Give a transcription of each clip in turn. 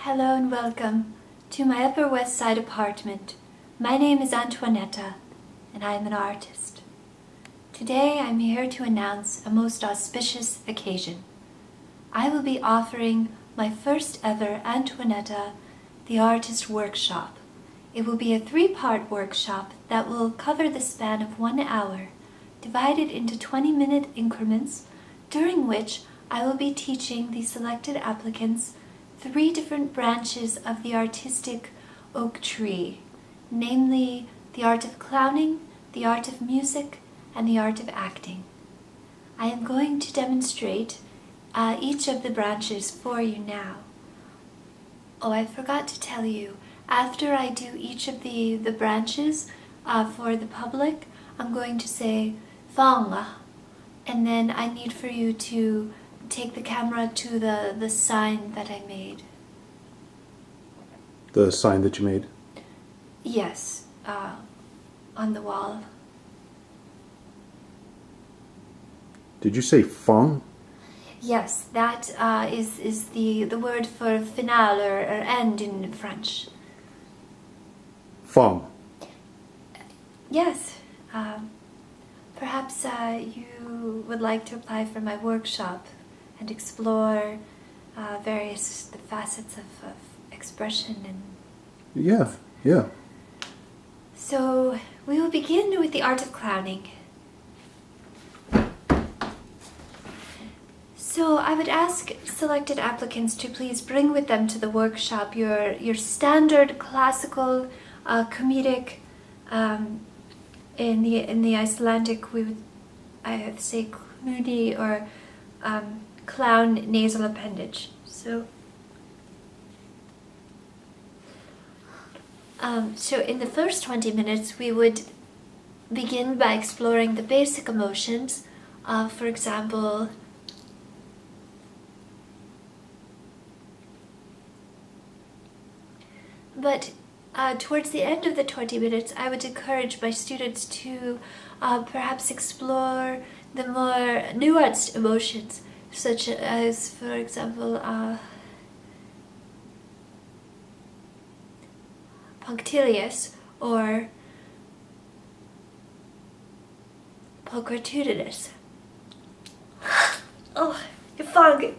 Hello and welcome to my Upper West Side apartment. My name is Antoinetta and I am an artist. Today I'm here to announce a most auspicious occasion. I will be offering my first ever Antoinetta the Artist Workshop. It will be a 3-part workshop that will cover the span of 1 hour, divided into 20-minute increments, during which I will be teaching the selected applicants 3 different branches of the artistic oak tree, namely the art of clowning, the art of music, and the art of acting. I am going to demonstrate each of the branches for you now. Oh, I forgot to tell you, after I do each of the branches for the public, I'm going to say Fang, and then I need for you to take the camera to the sign that I made. The sign that you made? Yes, on the wall. Did you say fang? Yes, that is the word for finale or end in French. Fang. Yes. Perhaps you would like to apply for my workshop and explore various facets of expression and... Yeah. So we will begin with the art of clowning. So I would ask selected applicants to please bring with them to the workshop your standard classical comedic, in the Icelandic we would say clowney or clown nasal appendage. So in the first 20 minutes we would begin by exploring the basic emotions, for example, but towards the end of the 20 minutes, I would encourage my students to perhaps explore the more nuanced emotions, such as, for example, punctilious or pulchritudinous. Oh, you're fog.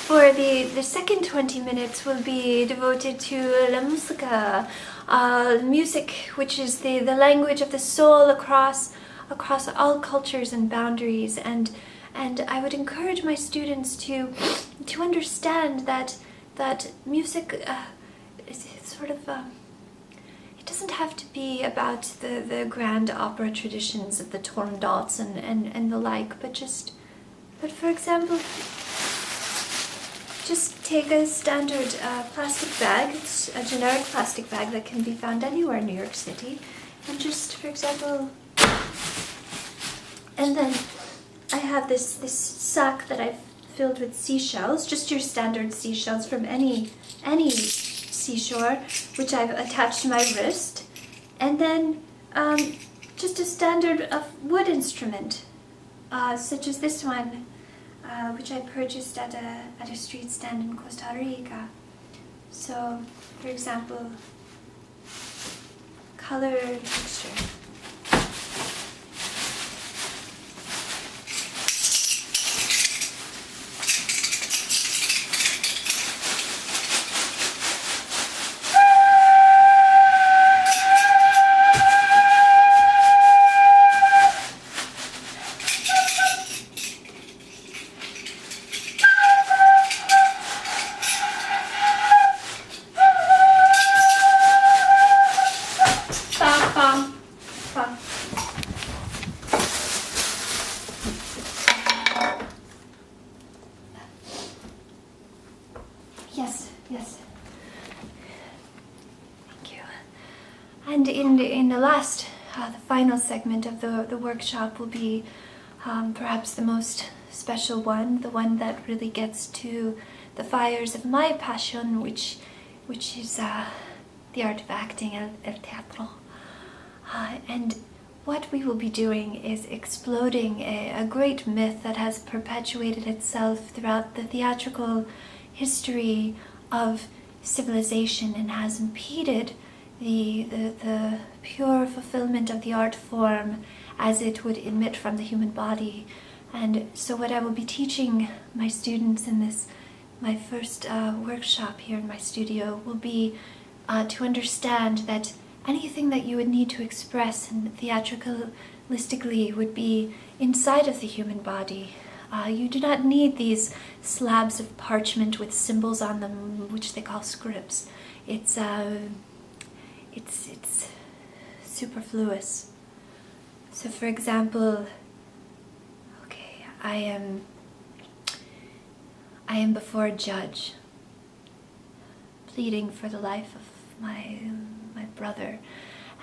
For the second 20 minutes will be devoted to la musica, music, which is the language of the soul across all cultures and boundaries, and I would encourage my students to understand that music is sort of it doesn't have to be about the grand opera traditions of the Torndals and the like, but for example, just take a standard plastic bag. It's a generic plastic bag that can be found anywhere in New York City. And just, for example, and then I have this sack that I've filled with seashells, just your standard seashells from any seashore, which I've attached to my wrist. And then just a standard wood instrument, such as this one, which I purchased at a street stand in Costa Rica. So, for example, color and texture. Yes. Thank you. And in the last, the final segment of the workshop will be perhaps the most special one, the one that really gets to the fires of my passion, which is the art of acting, el teatro. And what we will be doing is exploding a great myth that has perpetuated itself throughout the theatrical history of civilization and has impeded the pure fulfillment of the art form as it would emit from the human body. And so what I will be teaching my students in this, my first workshop here in my studio, will be to understand that anything that you would need to express and theatricalistically would be inside of the human body. You do not need these slabs of parchment with symbols on them, which they call scripts. It's superfluous. So, for example, okay, I am before a judge, pleading for the life of my brother,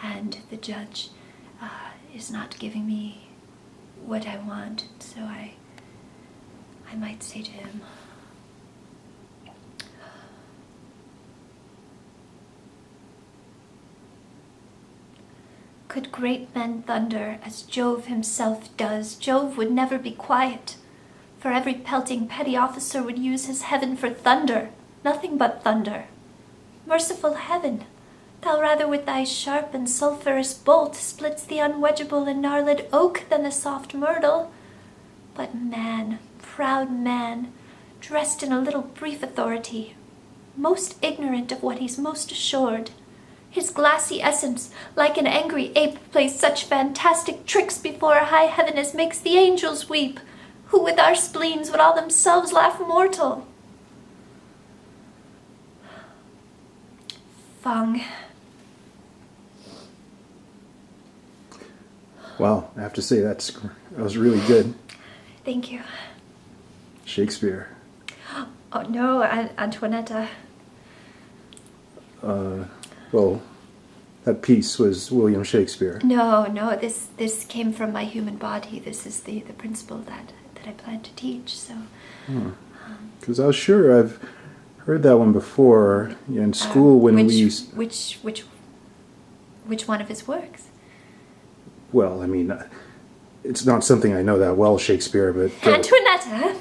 and the judge is not giving me what I want. So I might say to him, could great men thunder as Jove himself does, Jove would never be quiet. For every pelting petty officer would use his heaven for thunder, nothing but thunder. Merciful heaven, thou rather with thy sharp and sulphurous bolt splits the unwedgeable and gnarled oak than the soft myrtle. But man, proud man, dressed in a little brief authority, most ignorant of what he's most assured, his glassy essence, like an angry ape, plays such fantastic tricks before a high heaven as makes the angels weep, who with our spleens would all themselves laugh mortal. Fung. Wow, I have to say that was really good. Thank you. Shakespeare. Oh no, Antoinetta. Well, that piece was William Shakespeare. No, this came from my human body. This is the principle that I plan to teach. So. Because I was sure I've heard that one before in school when we used. Which one of his works? Well, I mean, it's not something I know that well, Shakespeare, but. Antoinetta.